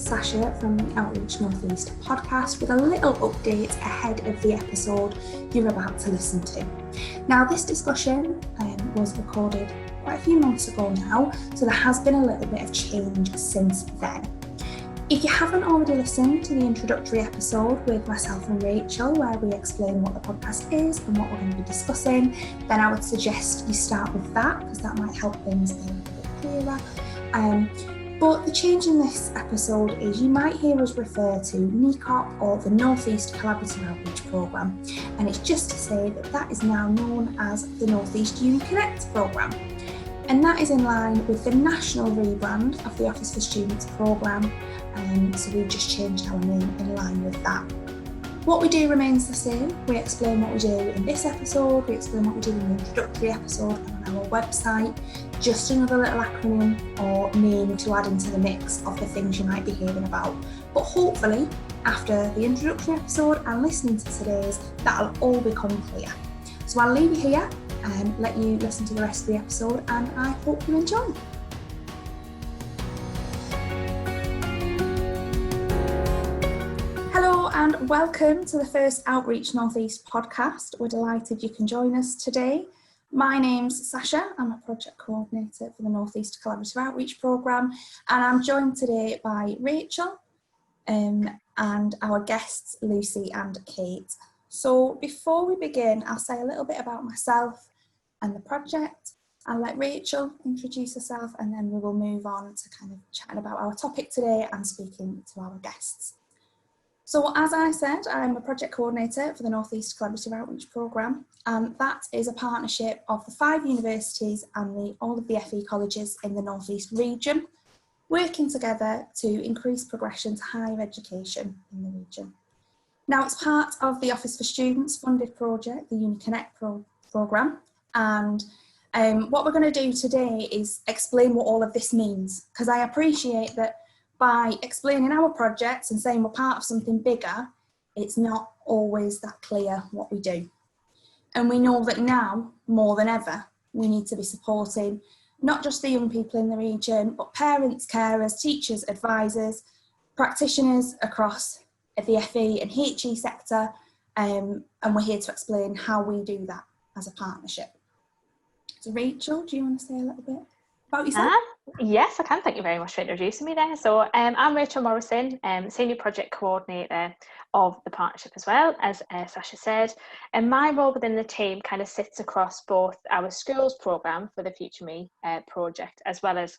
Sasha from the Outreach Northeast podcast with a little update ahead of the episode you're about to listen to. Now, this discussion was recorded quite a few months ago now, so there has been a little bit of change since then. If you haven't already listened to the introductory episode with myself and Rachel, where we explain what the podcast is and what we're going to be discussing, then I would suggest you start with that, because that might help things be a little bit clearer. But the change in this episode is you might hear us refer to NECOP, or the Northeast Collaborative Outreach Programme, and it's just to say that that is now known as the Northeast Uni Connect programme. And that is in line with the national rebrand of the Office for Students programme, so we've just changed our name in line with that. What we do remains the same. We explain what we do in this episode, we explain what we do in the introductory episode and on our website. Just another little acronym or name to add into the mix of the things you might be hearing about. But hopefully, after the introductory episode and listening to today's, that'll all become clear. So I'll leave you here and let you listen to the rest of the episode, and I hope you enjoy. Hello and welcome to the first Outreach Northeast podcast. We're delighted you can join us today. My name's Sasha, I'm a project coordinator for the Northeast Collaborative Outreach Programme, and I'm joined today by Rachel and our guests Lucy and Kate. So before we begin, I'll say a little bit about myself and the project. I'll let Rachel introduce herself, and then we will move on to kind of chatting about our topic today and speaking to our guests. So as I said, I'm a project coordinator for the Northeast Collaborative Outreach Programme, and that is a partnership of the 5 universities and all of the FE colleges in the Northeast region, working together to increase progression to higher education in the region. Now, it's part of the Office for Students funded project, the Uni Connect programme, and what we're going to do today is explain what all of this means, because I appreciate that by explaining our projects and saying we're part of something bigger, it's not always that clear what we do. And we know that now, more than ever, we need to be supporting not just the young people in the region, but parents, carers, teachers, advisors, practitioners across the FE and HE sector, and we're here to explain how we do that as a partnership. So Rachel, do you want to say a little bit about yourself? Yes, I can. Thank you very much for introducing me there. So I'm Rachel Morrison, Senior Project Coordinator of the partnership as well, as Sasha said. And my role within the team kind of sits across both our schools programme for the Future Me project, as well as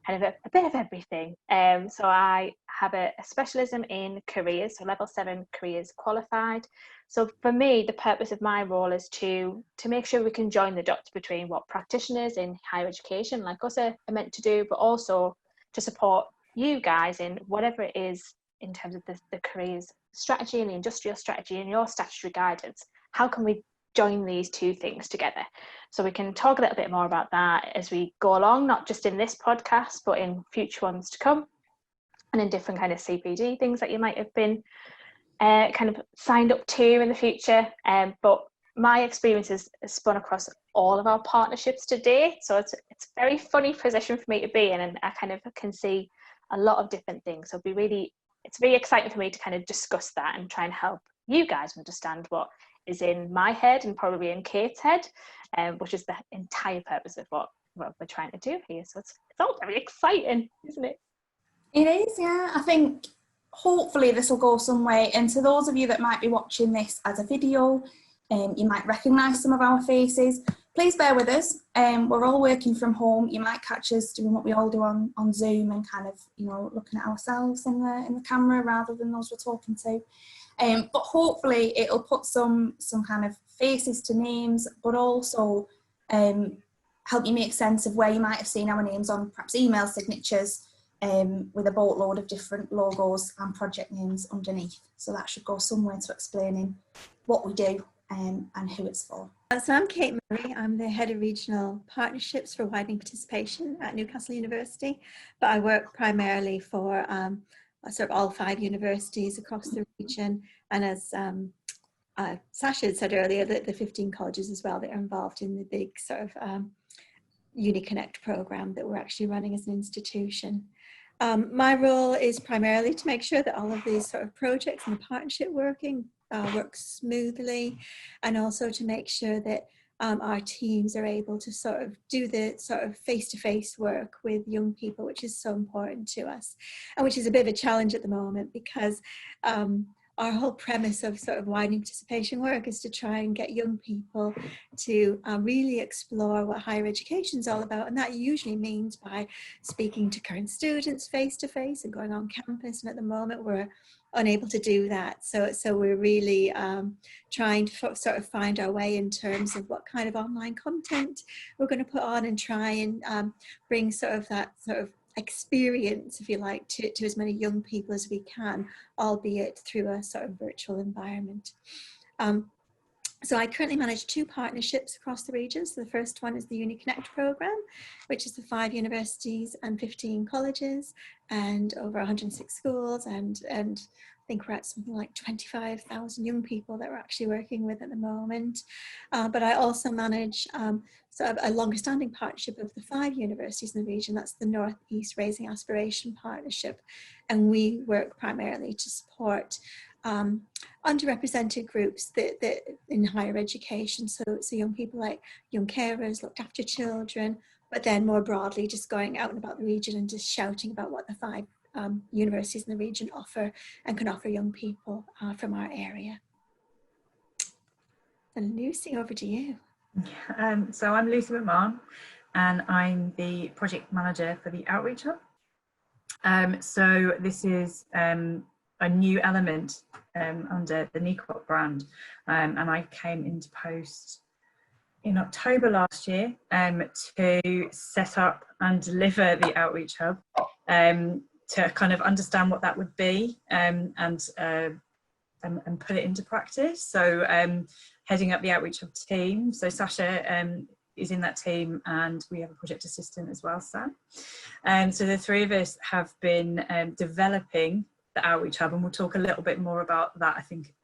kind of a bit of everything. So I have a specialism in careers, so level 7 careers qualified. So for me, the purpose of my role is to make sure we can join the dots between what practitioners in higher education like us are meant to do, but also to support you guys in whatever it is in terms of the careers strategy and the industrial strategy and your statutory guidance. How can we join these two things together? So we can talk a little bit more about that as we go along, not just in this podcast, but in future ones to come, and in different kind of CPD things that you might have been kind of signed up to in the future. But my experience is spun across all of our partnerships to date, so it's a very funny position for me to be in, and I kind of can see a lot of different things. So it's really exciting for me to kind of discuss that and try and help you guys understand what is in my head and probably in Kate's head, which is the entire purpose of what we're trying to do here. So it's all very exciting, isn't it? It is, yeah. I think hopefully this will go some way. And to those of you that might be watching this as a video, you might recognise some of our faces. Please bear with us. We're all working from home. You might catch us doing what we all do on Zoom and kind of, looking at ourselves in the camera rather than those we're talking to. But hopefully it'll put some kind of faces to names, but also help you make sense of where you might have seen our names on perhaps email signatures with a boatload of different logos and project names underneath. So that should go some way to explaining what we do and who it's for. So I'm Kate Murray. I'm the Head of Regional Partnerships for Widening Participation at Newcastle University, but I work primarily for sort of all 5 universities across the region, and as Sasha had said earlier, the 15 colleges as well that are involved in the big sort of Uni Connect programme that we're actually running as an institution. My role is primarily to make sure that all of these sort of projects and the partnership work smoothly, and also to make sure that our teams are able to sort of do the sort of face-to-face work with young people, which is so important to us, and which is a bit of a challenge at the moment, because our whole premise of sort of widening participation work is to try and get young people to really explore what higher education is all about. And that usually means by speaking to current students face to face and going on campus. And at the moment, we're unable to do that. So we're really trying to sort of find our way in terms of what kind of online content we're going to put on, and try and bring sort of that sort of experience, if you like, to as many young people as we can, albeit through a sort of virtual environment. So I currently manage 2 partnerships across the region. So the first one is the Uni Connect program, which is the 5 universities and 15 colleges and over 106 schools, and I think we're at something like 25,000 young people that we're actually working with at the moment. But I also manage sort of a longer standing partnership of the 5 universities in the region. That's the Northeast Raising Aspiration Partnership. And we work primarily to support underrepresented groups that in higher education. So young people like young carers, looked after children, but then more broadly, just going out and about the region and just shouting about what the 5 universities in the region offer and can offer young people from our area. And Lucy, over to you. So I'm Lucy McMahon, and I'm the project manager for the Outreach Hub. So this is a new element under the NECOT brand, and I came into post in October last year to set up and deliver the Outreach Hub, to kind of understand what that would be and put it into practice. So heading up the Outreach Hub team. So Sasha is in that team, and we have a project assistant as well, Sam. So the 3 of us have been developing the Outreach Hub, and we'll talk a little bit more about that, I think,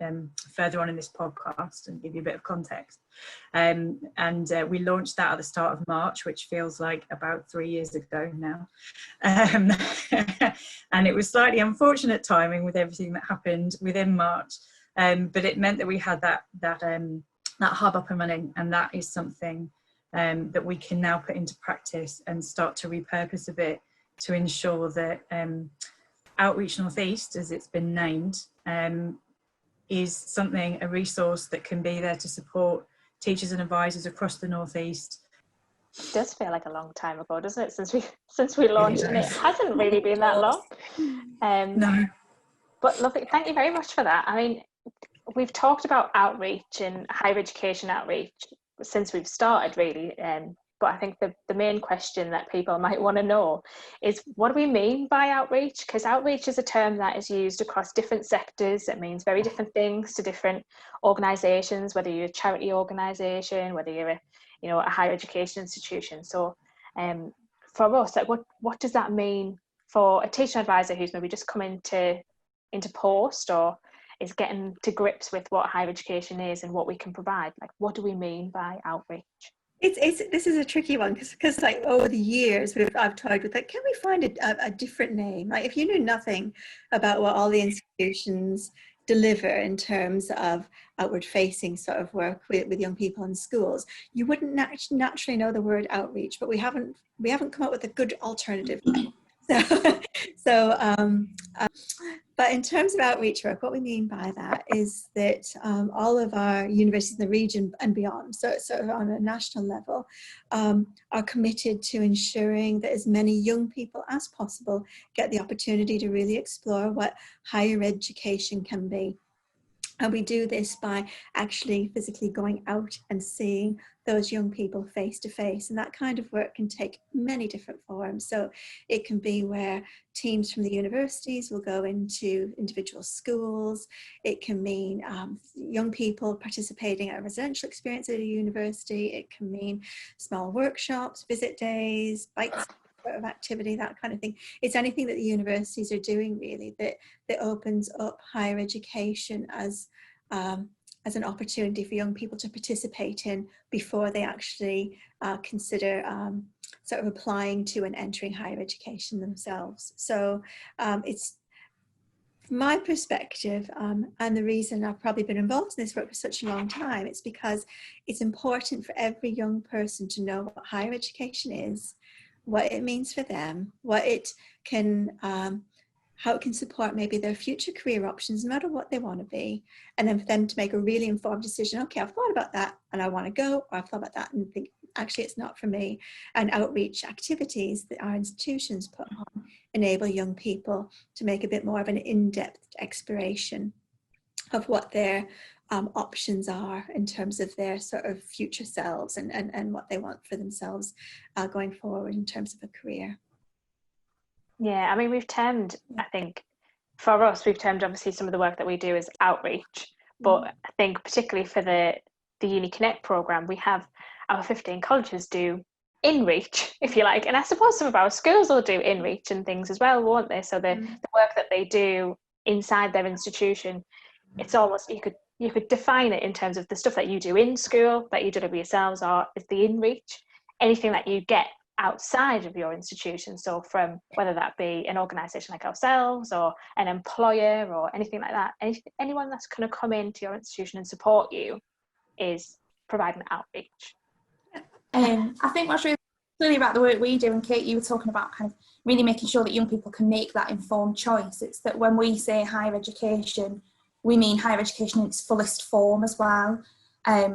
further on in this podcast, and give you a bit of context. And we launched that at the start of March, which feels like about 3 years ago now. And it was slightly unfortunate timing with everything that happened within March, but it meant that we had that hub up and running, and that is something that we can now put into practice and start to repurpose a bit to ensure that Outreach Northeast, as it's been named, is something, a resource that can be there to support teachers and advisors across the Northeast. It does feel like a long time ago, doesn't it, since we launched, and it hasn't really been that long. No. But lovely, thank you very much for that. I mean, we've talked about outreach and higher education outreach since we've started, really. But I think the main question that people might want to know is, what do we mean by outreach? Because outreach is a term that is used across different sectors. It means very different things to different organisations, whether you're a charity organisation, whether you're a higher education institution. So for us, like, what does that mean for a teaching advisor who's maybe just come into post, or is getting to grips with what higher education is and what we can provide? Like, what do we mean by outreach? This is a tricky one, because like over the years I've toyed with, like, can we find a different name? Like, if you knew nothing about what all the institutions deliver in terms of outward facing sort of work with young people in schools, you wouldn't naturally know the word outreach, but we haven't come up with a good alternative. But in terms of outreach work, what we mean by that is that all of our universities in the region and beyond, so on a national level, are committed to ensuring that as many young people as possible get the opportunity to really explore what higher education can be. And we do this by actually physically going out and seeing those young people face to face. And that kind of work can take many different forms. So it can be where teams from the universities will go into individual schools. It can mean young people participating at a residential experience at a university. It can mean small workshops, visit days, bites of activity, that kind of thing. It's anything that the universities are doing, really, that opens up higher education as as an opportunity for young people to participate in before they actually consider sort of applying to and entering higher education themselves. So it's, from my perspective, and the reason I've probably been involved in this work for such a long time, it's because it's important for every young person to know what higher education is, what it means for them, what it can, how it can support maybe their future career options, no matter what they want to be, and then for them to make a really informed decision. Okay, I've thought about that and I want to go, or I've thought about that and think actually it's not for me. And outreach activities that our institutions put on enable young people to make a bit more of an in-depth exploration of what their options are in terms of their sort of future selves and what they want for themselves going forward in terms of a career. Yeah, I mean, we've termed, I think, for us, we've termed obviously some of the work that we do as outreach, but I think particularly for the Uni Connect programme, we have our 15 colleges do in-reach, if you like, and I suppose some of our schools will do in-reach and things as well, won't they? So the work that they do inside their institution, it's almost, you could define it in terms of the stuff that you do in school, that you deliver yourselves, or is the in-reach, anything that you get outside of your institution. So from whether that be an organisation like ourselves or an employer or anything like that, anyone that's going to come into your institution and support you is providing outreach. I think what's really about the work we do, and Kate, you were talking about kind of really making sure that young people can make that informed choice. It's that when we say higher education, we mean higher education in its fullest form as well.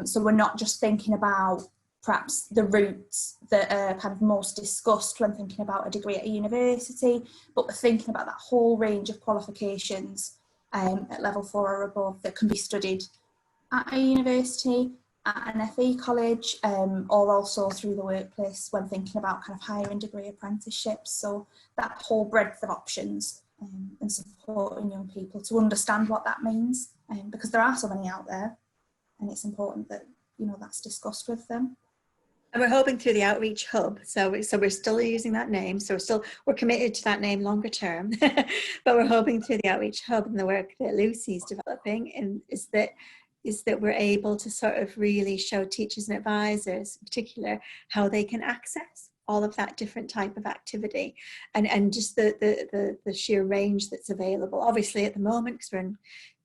So we're not just thinking about perhaps the routes that are kind of most discussed when thinking about a degree at a university, but we're thinking about that whole range of qualifications at level 4 or above that can be studied at a university, at an FE college, or also through the workplace when thinking about kind of higher and degree apprenticeships. So that whole breadth of options and supporting young people to understand what that means, because there are so many out there, and it's important that, you know, that's discussed with them. And we're hoping through the Outreach Hub, so we're still using that name, so we're committed to that name longer term, but we're hoping through the Outreach Hub and the work that Lucy's developing, and is that we're able to sort of really show teachers and advisors in particular how they can access all of that different type of activity, and just the sheer range that's available. Obviously at the moment, because we're in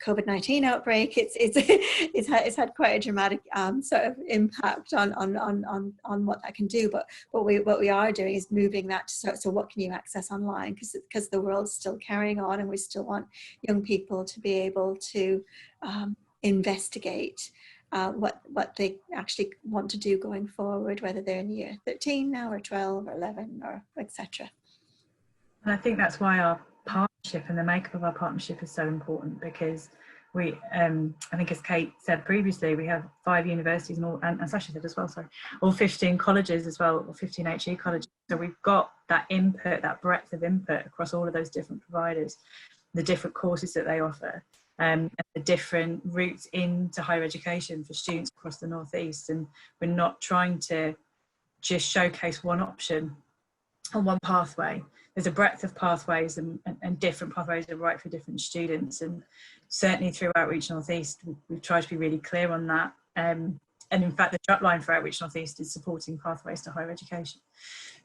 COVID-19 outbreak, it's had quite a dramatic sort of impact on what that can do. But what we are doing is moving that to, so what can you access online, because the world's still carrying on, and we still want young people to be able to investigate what they actually want to do going forward, whether they're in year 13 now or 12 or 11 or etc. And I think that's why our partnership and the makeup of our partnership is so important, because we, I think as Kate said previously, we have 5 universities and Sasha said as well, sorry, all 15 colleges as well, or 15 HE colleges. So we've got that input, that breadth of input across all of those different providers, the different courses that they offer, and the different routes into higher education for students across the Northeast. And we're not trying to just showcase one option on one pathway. There's a breadth of pathways, and different pathways are right for different students. And certainly through Outreach Northeast, we've tried to be really clear on that. And in fact, the strapline for Outreach Northeast is supporting pathways to higher education.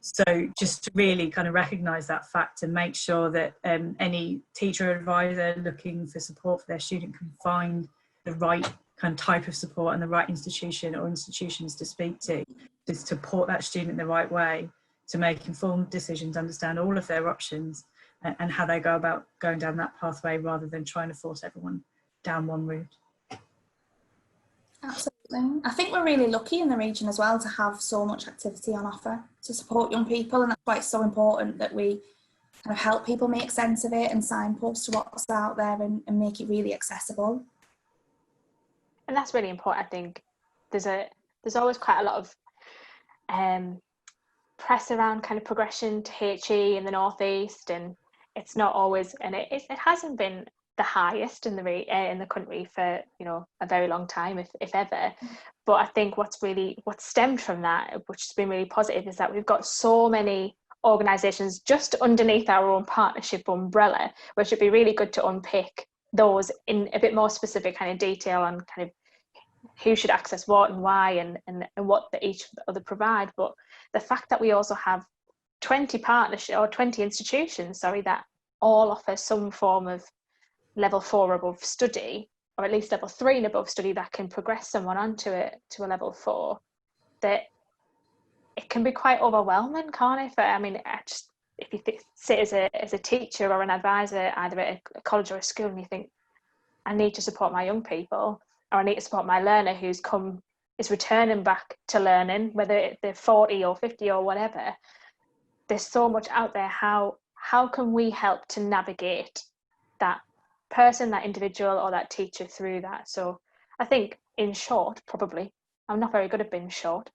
So just to really kind of recognise that fact and make sure that any teacher or advisor looking for support for their student can find the right kind of type of support and the right institution or institutions to speak to support that student in the right way, to make informed decisions, understand all of their options and how they go about going down that pathway, rather than trying to force everyone down one route. Absolutely. I think we're really lucky in the region as well to have so much activity on offer to support young people, and that's why it's so important that we kind of help people make sense of it and signpost to what's out there and make it really accessible. And that's really important. I think there's always quite a lot of press around kind of progression to HE in the Northeast, and it's not always, and it hasn't been the highest in the country for, you know, a very long time, if ever. But I think what's stemmed from that, which has been really positive, is that we've got so many organisations just underneath our own partnership umbrella, which would be really good to unpick those in a bit more specific kind of detail on kind of who should access what and why, and what each other provide. But the fact that we also have 20 partnerships or 20 institutions, that all offer some form of level 4 above study, or at least level 3 and above study, that can progress someone onto it to a level 4, that it can be quite overwhelming, can't it? I mean, if you sit as a teacher or an advisor, either at a college or a school, and you think, I need to support my young people, or I need to support my learner who's is returning back to learning, whether they're 40 or 50 or whatever. There's so much out there. How can we help to navigate that person, that individual, or that teacher through that? So I think, in short, probably, I'm not very good at being short.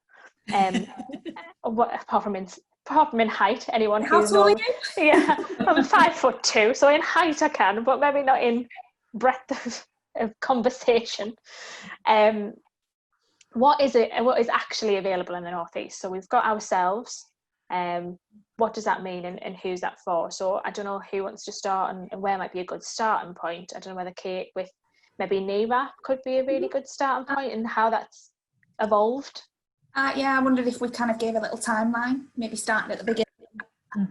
Apart from in height, anyone who knows. How tall are you? Yeah, I'm 5'2", so in height I can, but maybe not in breadth of conversation. What is actually available in the North East? So we've got ourselves. What does that mean, and who's that for? So I don't know who wants to start, and where might be a good starting point. I don't know whether Kate with maybe NERA could be a really good starting point, and how that's evolved. Yeah, I wondered if we kind of gave a little timeline, maybe starting at the beginning.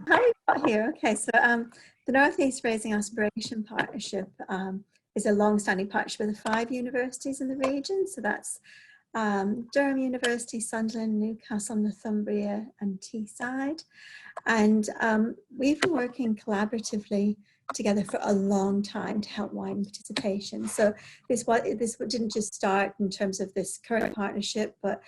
How we got here? Okay, so the North East Raising Aspiration Partnership is a long-standing partnership with the 5 universities in the region. So that's Durham University, Sunderland, Newcastle, Northumbria and Teesside. And we've been working collaboratively together for a long time to help widen participation. So this didn't just start in terms of this current partnership, but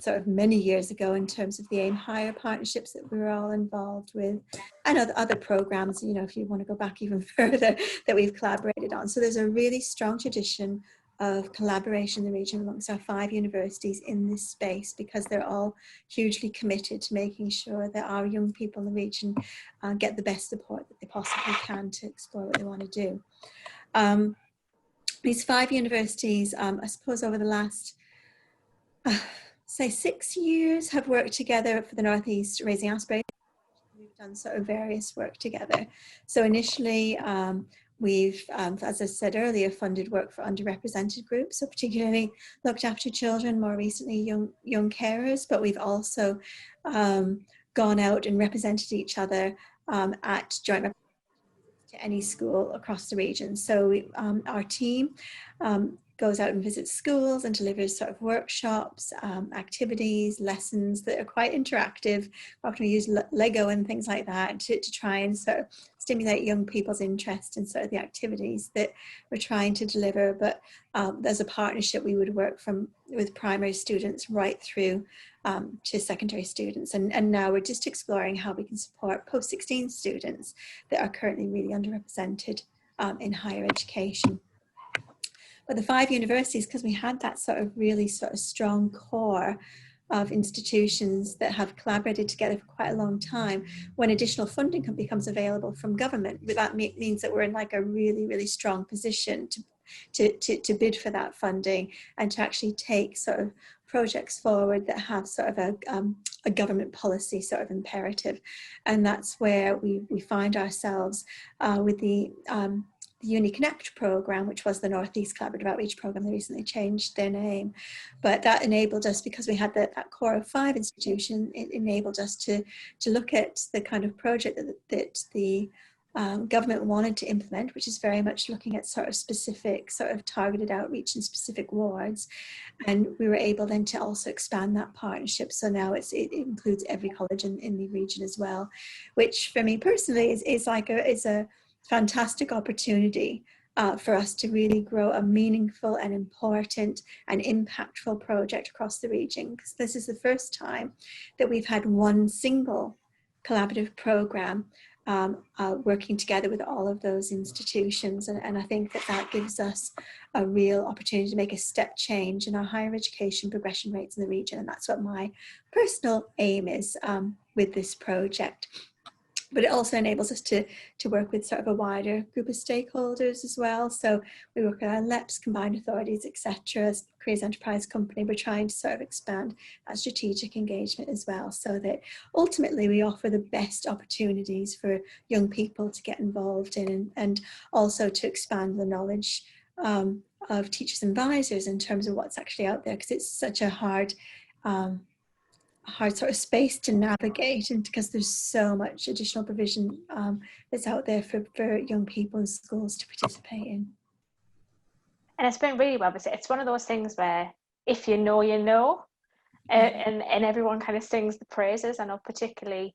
sort of many years ago in terms of the Aim Higher partnerships that we were all involved with, and other programs, if you want to go back even further, that we've collaborated on. So there's a really strong tradition of collaboration in the region amongst our 5 universities in this space, because they're all hugely committed to making sure that our young people in the region get the best support that they possibly can to explore what they want to do. These 5 universities, I suppose over the last say 6 years, have worked together for the North East Raising Aspirations. We've done sort of various work together. So initially we've, as I said earlier, funded work for underrepresented groups, so particularly looked after children, more recently young carers, but we've also gone out and represented each other at joint to any school across the region. So our team goes out and visits schools and delivers sort of workshops, activities, lessons that are quite interactive. Often we use Lego and things like that to try and sort of stimulate young people's interest in sort of the activities that we're trying to deliver. But there's a partnership. We would work with primary students right through to secondary students. And now we're just exploring how we can support post-16 students that are currently really underrepresented in higher education. But the 5 universities, because we had that really strong core of institutions that have collaborated together for quite a long time, when additional funding becomes available from government, that means that we're in like a really, really strong position to bid for that funding and to actually take sort of projects forward that have sort of a government policy sort of imperative. And that's where we find ourselves with the Uni Connect program, which was the North East Collaborative Outreach program. They recently changed their name, but that enabled us, because we had that core of 5 institutions, it enabled us to look at the kind of project that the government wanted to implement, which is very much looking at sort of specific sort of targeted outreach in specific wards. And we were able then to also expand that partnership. So now it includes every college in the region as well, which for me personally is a fantastic opportunity for us to really grow a meaningful and important and impactful project across the region, because this is the first time that we've had one single collaborative program working together with all of those institutions. And I think that gives us a real opportunity to make a step change in our higher education progression rates in the region. And that's what my personal aim is with this project. But it also enables us to work with sort of a wider group of stakeholders as well. So we work with our LEPs, combined authorities, etc. As Careers Enterprise Company, we're trying to sort of expand that strategic engagement as well, so that ultimately we offer the best opportunities for young people to get involved in, and also to expand the knowledge of teachers and advisors in terms of what's actually out there, because it's such a hard sort of space to navigate, and because there's so much additional provision that's out there for young people in schools to participate in. And it's been really well visited. It's one of those things where if you know, you know, and everyone kind of sings the praises. I know particularly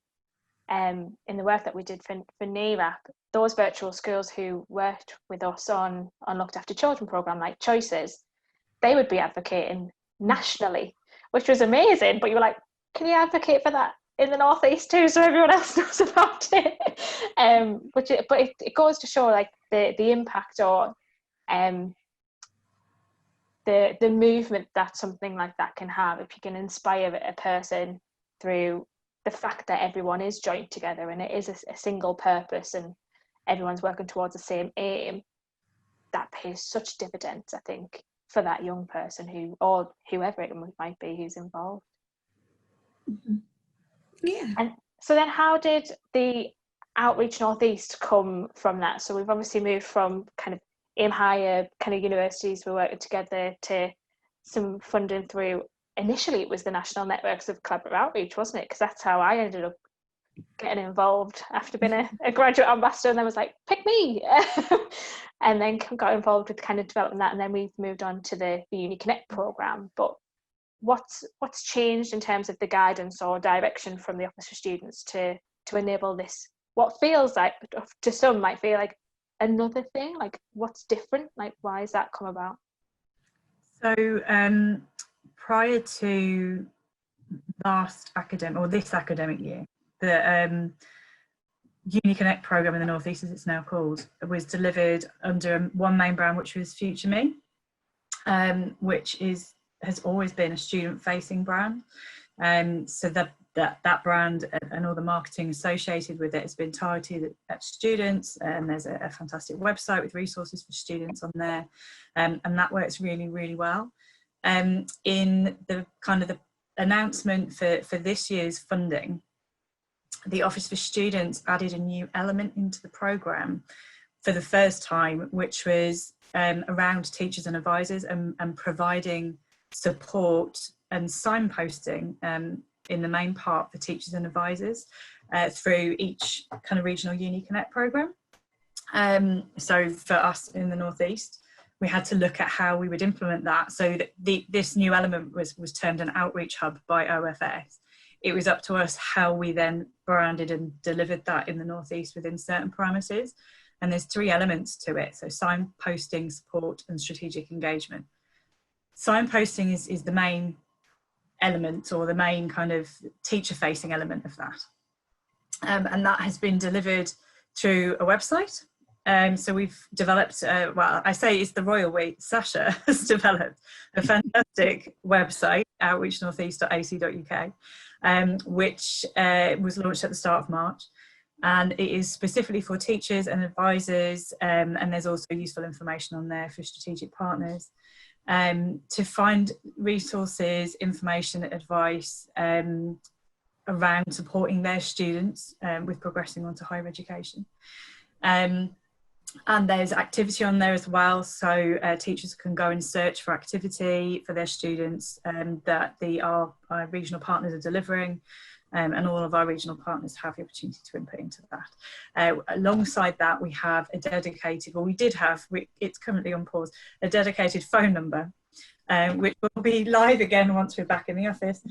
in the work that we did for NERAP, those virtual schools who worked with us on Looked After Children programme like Choices, they would be advocating nationally, which was amazing. But you were like, can you advocate for that in the North East too, so everyone else knows about it? But it goes to show like the impact or the movement that something like that can have, if you can inspire a person through the fact that everyone is joined together and it is a single purpose and everyone's working towards the same aim. That pays such dividends, I think, for that young person or whoever it might be who's involved. Mm-hmm. Yeah. And so then how did the Outreach Northeast come from that? So we've obviously moved from kind of aim higher kind of universities we're working together to some funding through, initially it was the National Networks of Collaborative Outreach, wasn't it? Because that's how I ended up getting involved after being a graduate ambassador, and I was like, pick me. And then got involved with kind of developing that, and then we've moved on to the Uni Connect programme. But what's changed in terms of the guidance or direction from the Office for Students to enable this, what feels like to some might feel like another thing? Like, what's different? Like, why has that come about? So prior to this academic year, the Uni Connect programme in the North East, as it's now called, was delivered under one main brand, which was Future Me, which has always been a student-facing brand. So that brand and all the marketing associated with it has been targeted at students, and there's a fantastic website with resources for students on there, and that works really, really well. In the kind of the announcement for this year's funding, the Office for Students added a new element into the programme for the first time, which was around teachers and advisors and providing support and signposting in the main part for teachers and advisors through each kind of regional Uni Connect programme. So for us in the North East, we had to look at how we would implement that. So that this new element was termed an outreach hub by OFS. It was up to us how we then branded and delivered that in the North East within certain parameters. And there's 3 elements to it. So signposting, support, and strategic engagement. Signposting is the main element, or the main kind of teacher-facing element of that. And that has been delivered through a website. So we've developed, well, I say it's the royal we, Sasha has developed a fantastic website, outreachnortheast.ac.uk, which was launched at the start of March. And it is specifically for teachers and advisors, and there's also useful information on there for strategic partners, to find resources, information, advice around supporting their students with progressing onto higher education. And there's activity on there as well, so teachers can go and search for activity for their students that our regional partners are delivering, and all of our regional partners have the opportunity to input into that. Alongside that, we have a dedicated, well, it's currently on pause, a dedicated phone number, which will be live again once we're back in the office.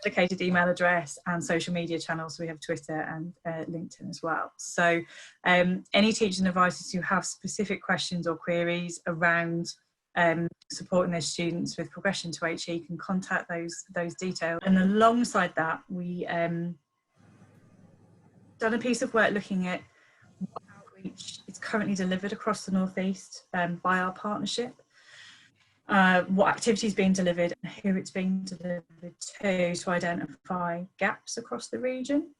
Dedicated email address and social media channels. So we have Twitter and LinkedIn as well. So any teachers and advisors who have specific questions or queries around supporting their students with progression to HE can contact those details. And alongside that, we done a piece of work looking at what outreach is currently delivered across the North East by our partnership. What activity is being delivered and who it's being delivered to identify gaps across the region.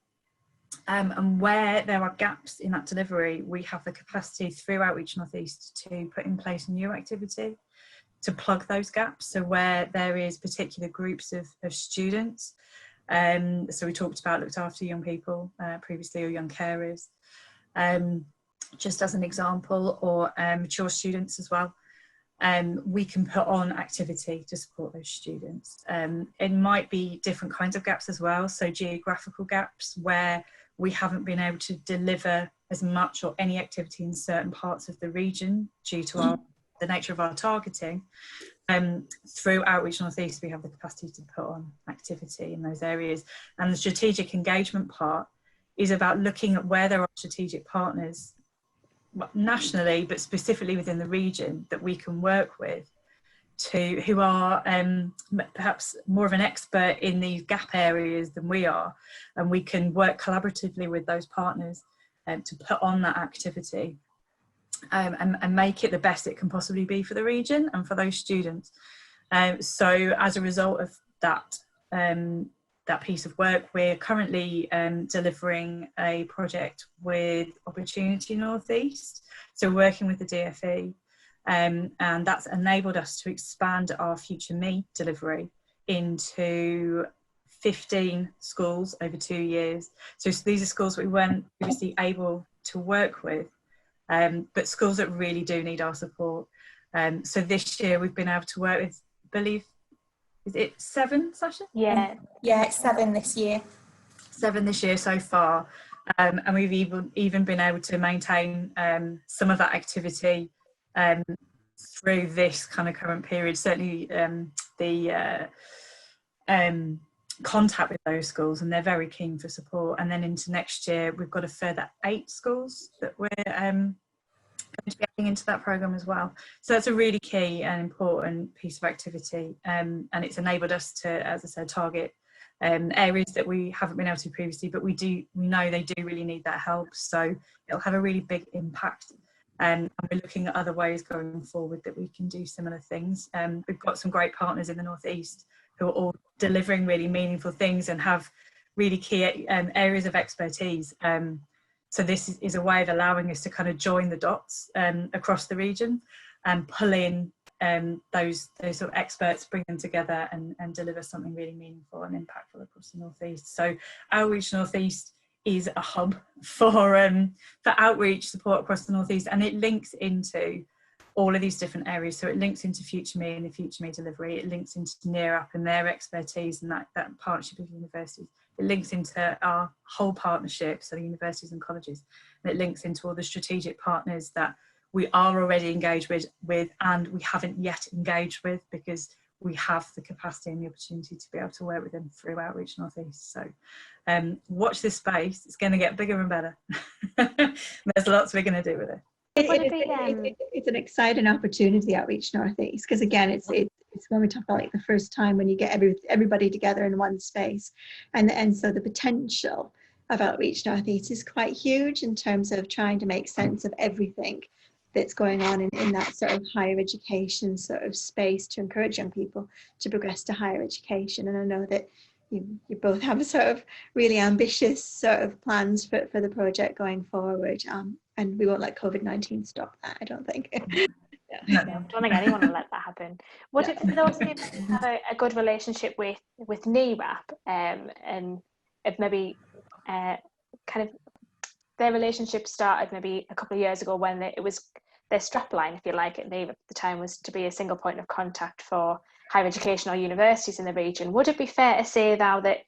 And where there are gaps in that delivery, we have the capacity through Outreach North East to put in place new activity to plug those gaps. So where there is particular groups of students, so we talked about looked after young people previously, or young carers, just as an example, or mature students as well. We can put on activity to support those students. It might be different kinds of gaps as well, so geographical gaps where we haven't been able to deliver as much or any activity in certain parts of the region due to the nature of our targeting. Through Outreach North East, we have the capacity to put on activity in those areas. And the strategic engagement part is about looking at where there are strategic partners nationally, but specifically within the region that we can work with, who are perhaps more of an expert in these gap areas than we are, and we can work collaboratively with those partners to put on that activity and make it the best it can possibly be for the region and for those students. So as a result of that that piece of work, we're currently delivering a project with Opportunity North East, so working with the DfE, and that's enabled us to expand our Future Me delivery into 15 schools over 2 years. So these are schools we weren't previously able to work with, but schools that really do need our support. So this year we've been able to work with, I believe, is it 7, Sasha? Yeah. Yeah, it's 7 this year. 7 this year so far, and we've even been able to maintain some of that activity through this kind of current period. Certainly the contact with those schools, and they're very keen for support. And then into next year, we've got a further 8 schools that we're going to be adding into that programme as well. So that's a really key and important piece of activity, and it's enabled us to, as I said, target areas that we haven't been able to previously, but we know they do really need that help. So it'll have a really big impact, and we're looking at other ways going forward that we can do similar things. We've got some great partners in the North East who are all delivering really meaningful things and have really key areas of expertise. So this is a way of allowing us to kind of join the dots across the region and pull in those sort of experts, bring them together and deliver something really meaningful and impactful across the North East. So Outreach North East is a hub for outreach support across the North East, and it links into all of these different areas. So it links into Future Me and the Future Me delivery, it links into NearUp and their expertise and that partnership with universities. It links into our whole partnership, so the universities and colleges, and it links into all the strategic partners that we are already engaged with and we haven't yet engaged with, because we have the capacity and the opportunity to be able to work with them through Outreach North East. So watch this space, it's going to get bigger and better. There's lots we're going to do with it. It's an exciting opportunity, Outreach North East, because again, it's when we talk about like the first time when you get everybody together in one space, and so the potential of Outreach North East is quite huge in terms of trying to make sense of everything that's going on in that sort of higher education sort of space to encourage young people to progress to higher education. And I know that you both have sort of really ambitious sort of plans for the project going forward, and we won't let COVID-19 stop that, I don't think. I don't think anyone will let that happen. Would it, for those people who have a good relationship with NearUp, and if maybe kind of their relationship started maybe a couple of years ago when it was their strapline, if you like, at NearUp at the time was to be a single point of contact for higher education or universities in the region. Would it be fair to say now that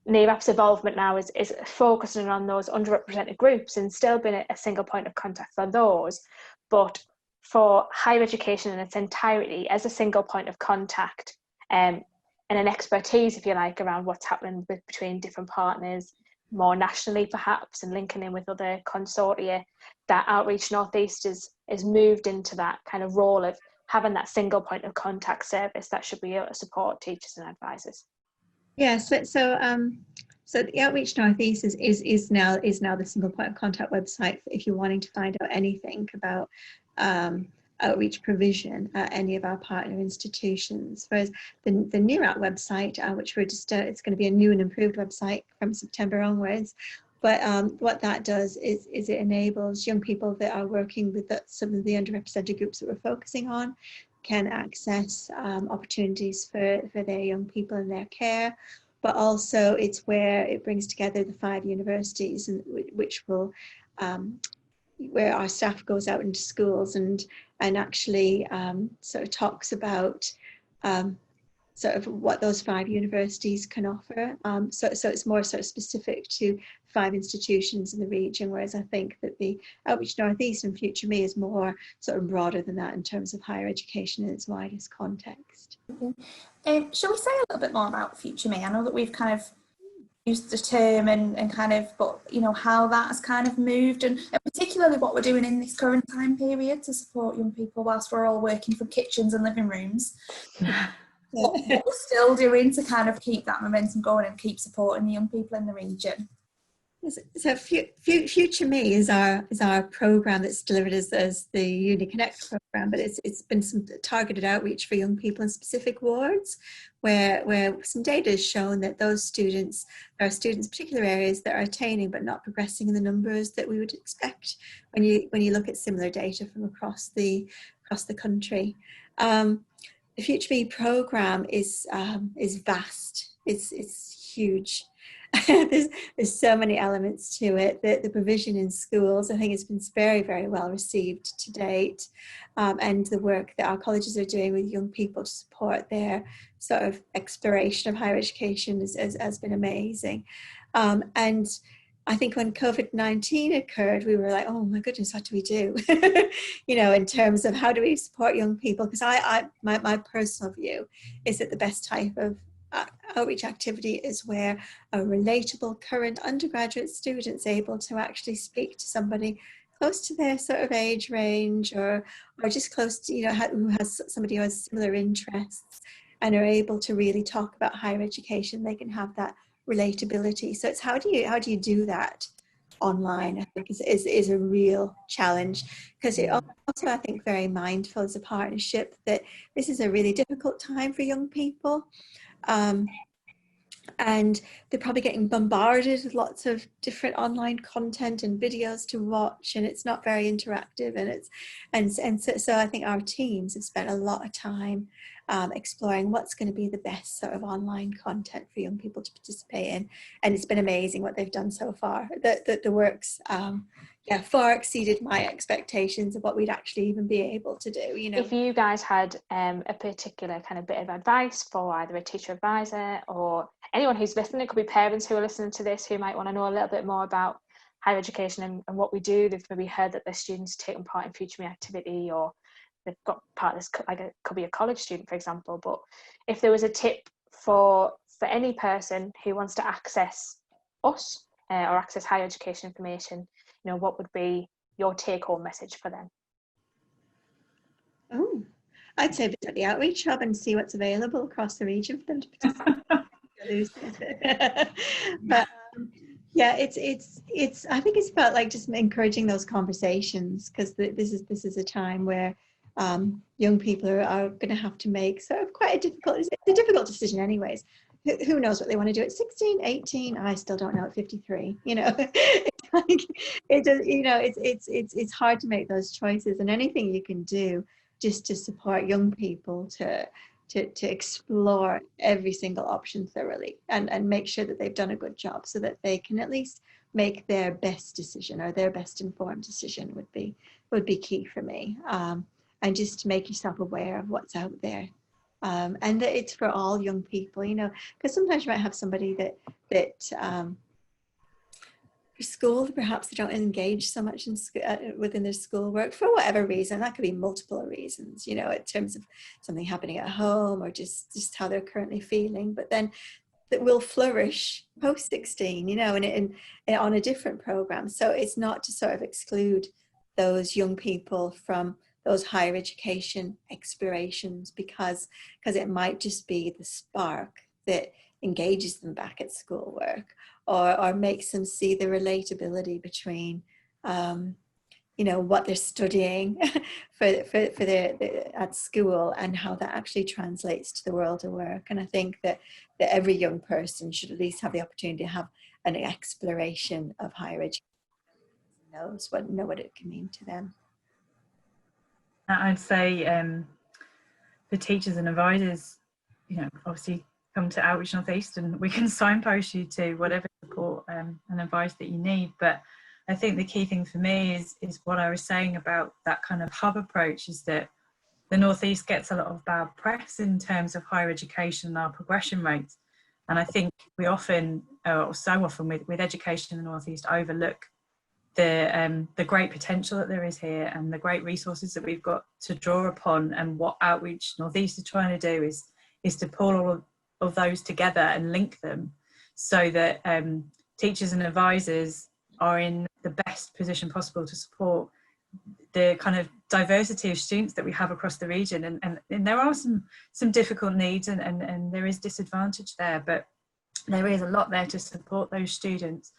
NearUp's involvement now is focusing on those underrepresented groups and still being a single point of contact for those, but for higher education in its entirety as a single point of contact, and an expertise, if you like, around what's happening between different partners, more nationally perhaps, and linking in with other consortia, that Outreach North East is moved into that kind of role of having that single point of contact service that should be able to support teachers and advisors. Yes, so the Outreach North East is now the single point of contact website if you're wanting to find out anything about outreach provision at any of our partner institutions. Whereas the NearUp website, which we're just it's going to be a new and improved website from September onwards. But what that does is it enables young people that are working with some of the underrepresented groups that we're focusing on can access opportunities for their young people in their care. But also it's where it brings together the 5 universities, which will where our staff goes out into schools and actually sort of talks about sort of what those 5 universities can offer. So it's more sort of specific to 5 institutions in the region, whereas I think that the Outreach Northeast and Future Me is more sort of broader than that in terms of higher education in its widest context. Shall we say a little bit more about Future Me? I know that we've kind of used the term and kind of, but you know, how that has kind of moved, and particularly what we're doing in this current time period to support young people whilst we're all working from kitchens and living rooms. What we're still doing to kind of keep that momentum going and keep supporting the young people in the region. So Future Me is our program that's delivered as the Uni Connect program, but it's been some targeted outreach for young people in specific wards where some data has shown that there are students in particular areas that are attaining but not progressing in the numbers that we would expect when you look at similar data from across the country. The Future Me program is vast. It's huge. There's so many elements to it. The provision in schools, I think, has been very, very well received to date, and the work that our colleges are doing with young people to support their sort of exploration of higher education has been amazing. And I think when COVID-19 occurred, we were like, oh my goodness, what do we do? You know, in terms of how do we support young people? Because my personal view is that the best type of outreach activity is where a relatable current undergraduate student's able to actually speak to somebody close to their sort of age range, or just close to, you know, who has somebody who has similar interests and are able to really talk about higher education. They can have that relatability. So it's how do you do that online, I think is a real challenge, because it also, I think, very mindful as a partnership that this is a really difficult time for young people. And they're probably getting bombarded with lots of different online content and videos to watch, and it's not very interactive, and so I think our teams have spent a lot of time exploring what's going to be the best sort of online content for young people to participate in, and it's been amazing what they've done so far. The work's far exceeded my expectations of what we'd actually even be able to do. You know, if you guys had a particular kind of bit of advice for either a teacher advisor or anyone who's listening, it could be parents who are listening to this who might want to know a little bit more about higher education and what we do. They've maybe heard that their students taking part in Future Me activity, or they've got part of this, like it could be a college student, for example. But if there was a tip for any person who wants to access us or access higher education information, you know, what would be your take-home message for them? Oh, I'd say visit the outreach hub and see what's available across the region for them to participate. But yeah, it's I think it's about like just encouraging those conversations, because this is a time where young people are going to have to make sort of quite a difficult decision anyways. Who knows what they want to do at 16, 18? I still don't know at 53. You know, it's like it's hard to make those choices, and anything you can do just to support young people to explore every single option thoroughly and make sure that they've done a good job, so that they can at least make their best decision, or their best informed decision would be key for me. And just to make yourself aware of what's out there. And that it's for all young people, you know, because sometimes you might have somebody that for school, perhaps they don't engage so much in within their schoolwork for whatever reason. That could be multiple reasons, you know, in terms of something happening at home, or just how they're currently feeling. But then that will flourish post 16, you know, and on a different program. So it's not to sort of exclude those young people from those higher education explorations, because it might just be the spark that engages them back at schoolwork, or makes them see the relatability between you know, what they're studying for their at school and how that actually translates to the world of work. And I think that every young person should at least have the opportunity to have an exploration of higher education, know what it can mean to them. I'd say the teachers and advisors, you know, obviously come to Outreach Northeast and we can signpost you to whatever support and advice that you need. But I think the key thing for me is what I was saying about that kind of hub approach, is that the North East gets a lot of bad press in terms of higher education and our progression rates. And I think we often, or so often with education in the North East, overlook the great potential that there is here and the great resources that we've got to draw upon. And what Outreach North East is trying to do is to pull all of those together and link them so that teachers and advisors are in the best position possible to support the kind of diversity of students that we have across the region. And there are some difficult needs and there is disadvantage there, but there is a lot there to support those students,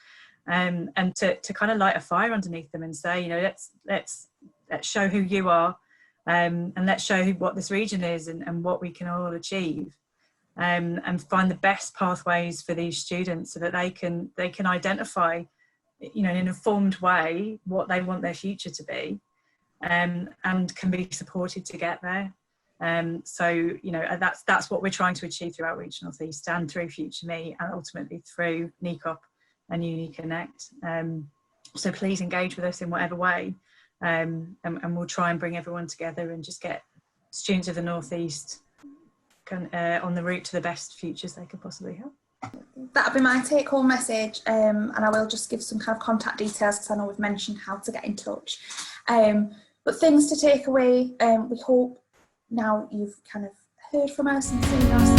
and to kind of light a fire underneath them and say, you know, let's show who you are, and let's show what this region is and what we can all achieve, and find the best pathways for these students so that they can identify, you know, in an informed way what they want their future to be, and can be supported to get there. So, you know, that's what we're trying to achieve through Outreach North East and through Future Me, and ultimately through NECOP and Uni Connect. So please engage with us in whatever way, and we'll try and bring everyone together and just get students of the North East on the route to the best futures they could possibly have. That'll be my take-home message, and I will just give some kind of contact details because I know we've mentioned how to get in touch. But things to take away, we hope now you've kind of heard from us and seen us